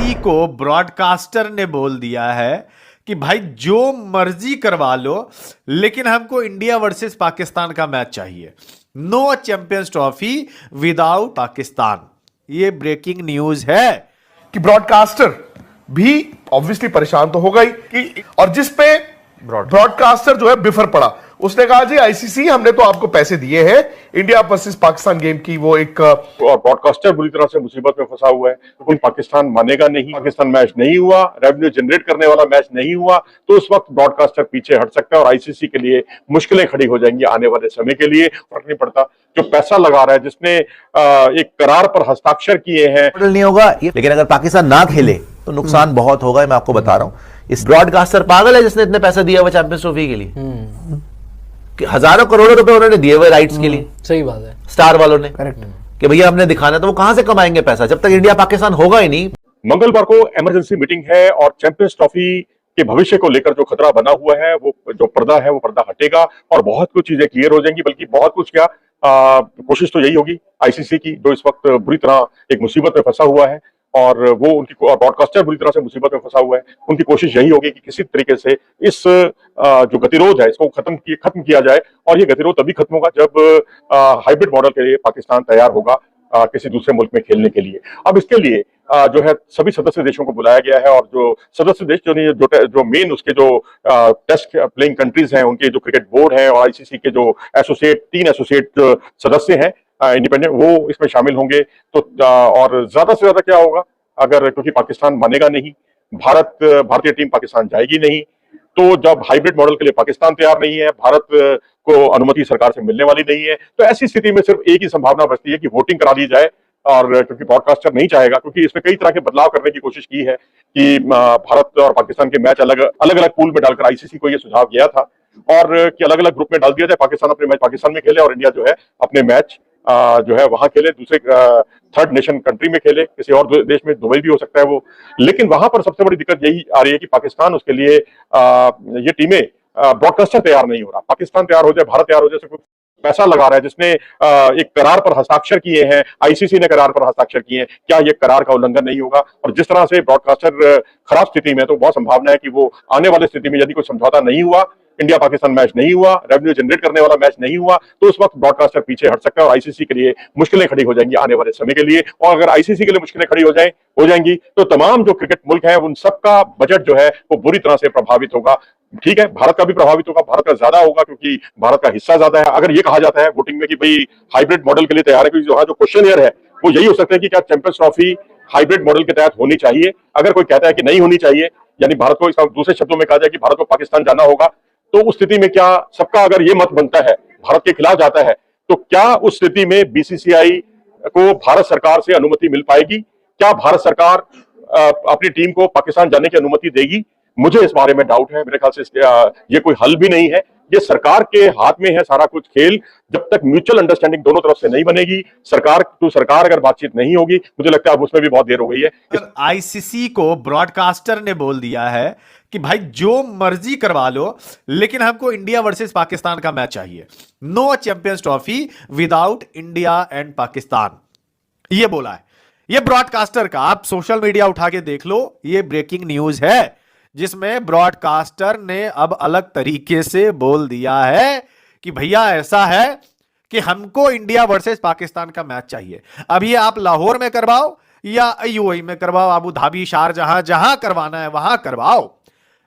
ICC को broadcaster ने बोल दिया है कि भाई जो मर्जी करवा लो, लेकिन हमको इंडिया वर्सेस पाकिस्तान का मैच चाहिए। No champions trophy without Pakistan. ये ब्रेकिंग न्यूज है कि ब्रॉडकास्टर भी ऑब्वियसली परेशान तो होगा ही कि, और जिस पे ब्रॉडकास्टर जो है बिफर पड़ा, उसने कहा जी आईसीसी हमने तो आपको पैसे दिए हैं इंडिया वर्सेस पाकिस्तान गेम की, वो एक और ब्रॉडकास्टर बुरी तरह से मुसीबत में फंसा हुआ है। तो पाकिस्तान मानेगा नहीं, पाकिस्तान मैच नहीं हुआ, रेवेन्यू जनरेट करने वाला मैच नहीं हुआ, तो उस वक्त ब्रॉडकास्टर पीछे हट सकता है और आईसीसी के लिए मुश्किलें खड़ी हो जाएंगी आने वाले समय के लिए। फर्क नहीं पड़ता जो पैसा लगा रहा है, जिसने एक करार पर हस्ताक्षर किए हैं। नहीं होगा, लेकिन अगर पाकिस्तान ना खेले तो नुकसान बहुत होगा। मैं आपको बता रहा हूं, इस ब्रॉडकास्टर पागल है जिसने इतने पैसे दिया हुआ चैंपियंस ट्रॉफी के लिए। हजारों करोड़ों रुपए उन्होंने दिए हुए राइट्स के लिए। सही बात है, स्टार वालों ने कि भैया हमने दिखाना, तो वो कहां से कमाएंगे पैसा जब तक इंडिया पाकिस्तान होगा ही नहीं। मंगलवार को इमरजेंसी मीटिंग है और चैंपियंस ट्रॉफी के भविष्य को लेकर जो खतरा बना हुआ है, वो जो पर्दा है वो पर्दा हटेगा और बहुत कुछ चीजें क्लियर हो जाएंगी। बल्कि बहुत कुछ क्या, कोशिश तो यही होगी आईसीसी की, जो इस वक्त बुरी तरह एक मुसीबत में फंसा हुआ है और वो उनकी ब्रॉडकास्टर बुरी तरह से मुसीबत में फंसा हुआ है। उनकी कोशिश यही होगी कि किसी तरीके से इस जो गतिरोध है इसको खत्म किया जाए। और ये गतिरोध तभी खत्म होगा जब हाइब्रिड मॉडल के लिए पाकिस्तान तैयार होगा किसी दूसरे मुल्क में खेलने के लिए। अब इसके लिए जो है सभी सदस्य देशों को बुलाया गया है और जो सदस्य देश जो मेन उसके जो टेस्ट प्लेइंग कंट्रीज हैं, उनके जो क्रिकेट बोर्ड है और आईसीसी के जो तीन एसोसिएट सदस्य हैं इंडिपेंडेंट, वो इसमें शामिल होंगे। तो और ज्यादा से ज्यादा क्या होगा, अगर क्योंकि पाकिस्तान मानेगा नहीं, भारतीय टीम पाकिस्तान जाएगी नहीं, तो जब हाइब्रिड मॉडल के लिए पाकिस्तान तैयार नहीं है, भारत को अनुमति सरकार से मिलने वाली नहीं है, तो ऐसी स्थिति में सिर्फ एक ही संभावना बचती है कि वोटिंग करा दी जाए। और क्योंकि ब्रॉडकास्टर नहीं चाहेगा, क्योंकि इसमें कई तरह के बदलाव करने की कोशिश की है कि भारत और पाकिस्तान के मैच अलग अलग पूल में डालकर, आईसीसी को यह सुझाव दिया था और कि अलग अलग ग्रुप में डाल दिया जाए, पाकिस्तान अपने मैच पाकिस्तान में खेले और इंडिया जो है अपने मैच जो है वहां खेले, दूसरे थर्ड नेशन कंट्री में खेले, किसी और देश में, दुबई भी हो सकता है वो। लेकिन वहां पर सबसे बड़ी दिक्कत यही आ रही है कि पाकिस्तान उसके लिए ये टीमें ब्रॉडकास्टर तैयार नहीं हो रहा। पाकिस्तान तैयार हो जाए, भारत तैयार हो जाए, कोई पैसा लगा रहा है, जिसने एक करार पर हस्ताक्षर किए हैं, आईसीसी ने करार पर हस्ताक्षर किए हैं, क्या ये करार का उल्लंघन नहीं होगा? और जिस तरह से ब्रॉडकास्टर खराब स्थिति में, तो बहुत संभावना है कि वो आने वाली स्थिति में यदि कोई समझौता नहीं हुआ, इंडिया पाकिस्तान मैच नहीं हुआ, रेवेन्यू जनरेट करने वाला मैच नहीं हुआ, तो उस वक्त ब्रॉडकास्टर पीछे हट सकता है और आईसीसी के लिए मुश्किलें खड़ी हो जाएंगी आने वाले समय के लिए। और अगर आईसीसी के लिए मुश्किलें खड़ी हो जाएंगी तो तमाम जो क्रिकेट मुल्क हैं उन सबका बजट जो है वो बुरी तरह से प्रभावित होगा। ठीक है, भारत का भी प्रभावित होगा, भारत का ज्यादा होगा क्योंकि भारत का हिस्सा ज्यादा है। अगर ये कहा जाता है वोटिंग में कि भाई हाइब्रिड मॉडल के लिए तैयार है, क्योंकि जो क्वेश्चन हियर है वो यही हो सकता है कि क्या चैंपियंस ट्रॉफी हाइब्रिड मॉडल के तहत होनी चाहिए। अगर कोई कहता है कि नहीं होनी चाहिए, यानी भारत को, इसका दूसरे शब्दों में कहा जाए कि भारत को पाकिस्तान जाना होगा, तो उस स्थिति में क्या सबका अगर ये मत बनता है, भारत के खिलाफ जाता है, तो क्या उस स्थिति में बीसीसीआई को भारत सरकार से अनुमति मिल पाएगी? क्या भारत सरकार अपनी टीम को पाकिस्तान जाने की अनुमति देगी? मुझे इस बारे में डाउट है। मेरे ख्याल से ये कोई हल भी नहीं है, ये सरकार के हाथ में है सारा कुछ खेल। जब तक म्यूचुअल अंडरस्टैंडिंग दोनों तरफ से नहीं बनेगी, सरकार टू सरकार अगर बातचीत नहीं होगी, मुझे लगता है अब उसमें भी बहुत देर हो गई है। आईसीसी को ब्रॉडकास्टर ने बोल दिया है कि भाई जो मर्जी करवा लो, लेकिन हमको इंडिया वर्सेस पाकिस्तान का मैच चाहिए। No champions trophy without India and Pakistan, ये बोला है। ये ब्रॉडकास्टर का, आप सोशल मीडिया उठा के देख लो, ये ब्रेकिंग न्यूज है जिसमें ब्रॉडकास्टर ने अब अलग तरीके से बोल दिया है कि भैया ऐसा है कि हमको इंडिया वर्सेस पाकिस्तान का मैच चाहिए। अब ये आप लाहौर में करवाओ या यूएई में करवाओ, अबू धाबी, शारजहां, जहां करवाना है वहां करवाओ,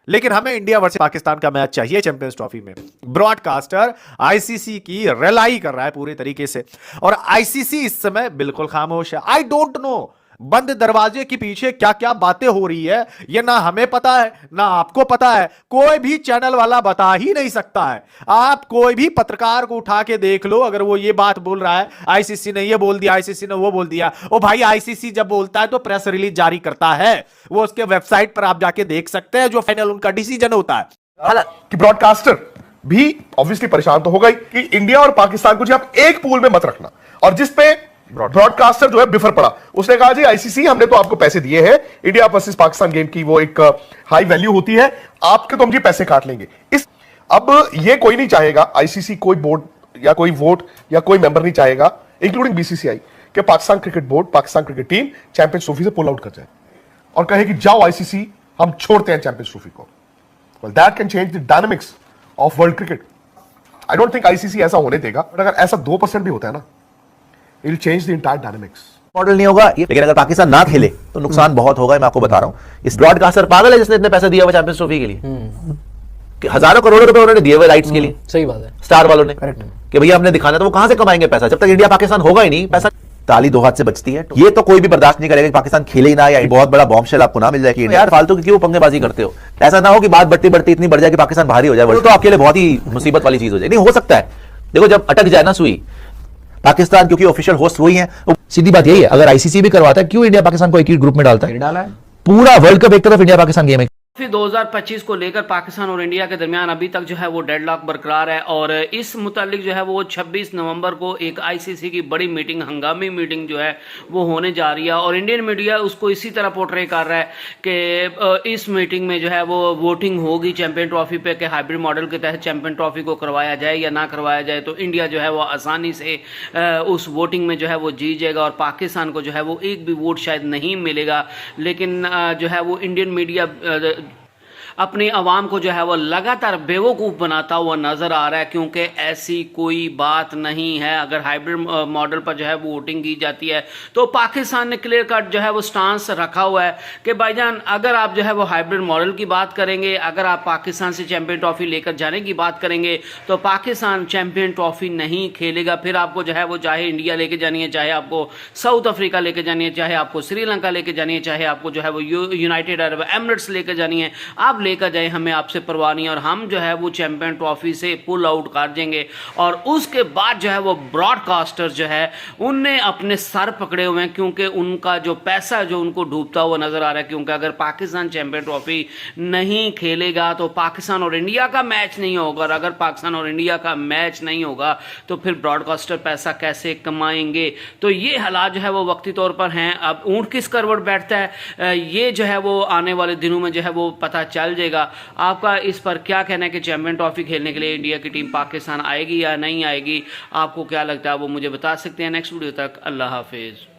लेकिन हमें इंडिया वर्सेस पाकिस्तान का मैच चाहिए चैंपियंस ट्रॉफी में। ब्रॉडकास्टर आईसीसी की रिलाई कर रहा है पूरे तरीके से, और आईसीसी इस समय बिल्कुल खामोश है। आई डोंट नो बंद दरवाजे के पीछे क्या क्या बातें हो रही है, ये ना हमें पता है ना आपको पता है, कोई भी चैनल वाला बता ही नहीं सकता है। आप कोई भी पत्रकार को उठा के देख लो, अगर वो ये बात बोल रहा है आईसीसी ने ये बोल दिया, आईसीसी ने वो बोल दिया, ओ भाई आईसीसी जब बोलता है तो प्रेस रिलीज जारी करता है, वो उसके वेबसाइट पर आप जाके देख सकते हैं, जो फाइनल उनका डिसीजन होता है। कि ब्रॉडकास्टर भी ऑब्वियसली परेशान तो होगा ही कि इंडिया और पाकिस्तान को जी आप एक पूल में मत रखना, और जिस पे ब्रॉडकास्टर जो है बिफर पड़ा, उसने कहा जी आईसीसी हमने तो आपको पैसे दिए हैं इंडिया वर्सेस पाकिस्तान गेम की, वो एक हाई वैल्यू होती है, आपके तो हम जी पैसे काट लेंगे। अब ये कोई नहीं चाहेगा, आईसीसी कोई बोर्ड या कोई वोट या कोई मेंबर नहीं चाहेगा, इंक्लूडिंग बीसीसीआई, कि Pakistan cricket board, Pakistan cricket team champions trophy से पुल आउट कर जाए। और कहे कि जाओ आईसीसी, हम छोड़ते हैं चैंपियंस ट्रॉफी को। Well that can change the dynamics of world cricket. I don't think ICC ऐसा होने देगा, बट अगर ऐसा 2% भी होता है ना, it will change the entire dynamics. Model नहीं होगा, लेकिन अगर पाकिस्तान ना खेले तो नुकसान बहुत होगा, मैं आपको बता रहा हूं। इस ब्रॉडकास्टर पागल है जिसने इतने पैसे दिए हुए चैंपियंस ट्रॉफी के लिए, कि हजारों करोड़ों रुपए उन्होंने दिए हुए राइट्स के लिए। सही बात है, स्टार वालों ने, कि भैया हमने दिखाना, तो वो कहां से कमाएंगे पैसा जब तक इंडिया पाकिस्तान होगा ही नहीं। पैसा ताली दो हाथ से बचती है, ये तो कोई भी बर्दाश्त नहीं करेगा कि पाकिस्तान खेले ही ना, या बहुत बड़ा बॉम्बशेल आपको ना मिल जाए कि यार फालतू की क्यों पंगेबाजी करते हो। ऐसा ना हो कि बात बढ़ती बढ़ती इतनी बढ़ जाए कि पाकिस्तान भारी हो जाए, तो आपके लिए बहुत ही मुसीबत वाली चीज हो जाए। नहीं हो सकता है, देखो जब अटक जाए ना सुई, पाकिस्तान क्योंकि ऑफिशियल होस्ट वही है, सीधी बात यही है, अगर आईसीसी भी करवाता है क्यों इंडिया पाकिस्तान को एक ही ग्रुप में डालता है? डाला है पूरा वर्ल्ड कप एक तरफ, इंडिया पाकिस्तान गेम है। फिर 2025 को लेकर पाकिस्तान और इंडिया के दरमियान अभी तक जो है वो डेडलॉक बरकरार है और इस मुतालिक जो है वो 26 नवंबर को एक आईसीसी की बड़ी मीटिंग, हंगामी मीटिंग जो है वो होने जा रही है और इंडियन मीडिया उसको इसी तरह पोर्ट्रे कर रहा है कि इस मीटिंग में जो है वो वोटिंग होगी चैंपियन ट्रॉफी पे कि हाइब्रिड मॉडल के तहत चैंपियन ट्रॉफी को करवाया जाए या ना करवाया जाए, तो इंडिया जो है वो आसानी से उस वोटिंग में जो है वो जीत जाएगा और पाकिस्तान को जो है वो एक भी वोट शायद नहीं मिलेगा। लेकिन जो है वो इंडियन मीडिया अपनी आवाम को जो है वो लगातार बेवकूफ़ बनाता हुआ नजर आ रहा है, क्योंकि ऐसी कोई बात नहीं है। अगर हाइब्रिड मॉडल पर जो है वो वोटिंग की जाती है तो पाकिस्तान ने क्लियर कट जो है वो स्टांस रखा हुआ है कि भाईजान अगर आप जो है वो हाइब्रिड मॉडल की बात करेंगे, अगर आप पाकिस्तान से चैंपियन ट्रॉफी लेकर जाने की बात करेंगे तो पाकिस्तान चैंपियन ट्रॉफी नहीं खेलेगा। फिर आपको जो है वो चाहे इंडिया लेके जानी है, चाहे आपको साउथ अफ्रीका लेके जानी है, चाहे आपको श्रीलंका लेके जानी है, चाहे आपको जो है वो यूनाइटेड अरब एमिरेट्स लेके जानी है, आप लेकर जाए, हमें आपसे परवाह नहीं और हम जो है वो चैंपियन ट्रॉफी से पुल आउट कर देंगे। और उसके बाद जो है वो ब्रॉडकास्टर जो है उनने अपने सर पकड़े हुए हैं, क्योंकि उनका जो पैसा जो उनको डूबता हुआ नजर आ रहा है। क्योंकि अगर पाकिस्तान चैंपियन ट्रॉफी नहीं खेलेगा तो पाकिस्तान और इंडिया का मैच नहीं होगा, और अगर पाकिस्तान और इंडिया का मैच नहीं होगा तो फिर ब्रॉडकास्टर पैसा कैसे कमाएंगे। तो ये हालात जो है वो वक्ती तौर पर हैं। अब ऊंट किस करवट बैठता है ये जो है वो आने वाले दिनों में जो है वो पता चल जाएगा। आपका इस पर क्या कहना है कि चैंपियन ट्रॉफी खेलने के लिए इंडिया की टीम पाकिस्तान आएगी या नहीं आएगी? आपको क्या लगता है वो मुझे बता सकते हैं। नेक्स्ट वीडियो तक अल्लाह हाफिज।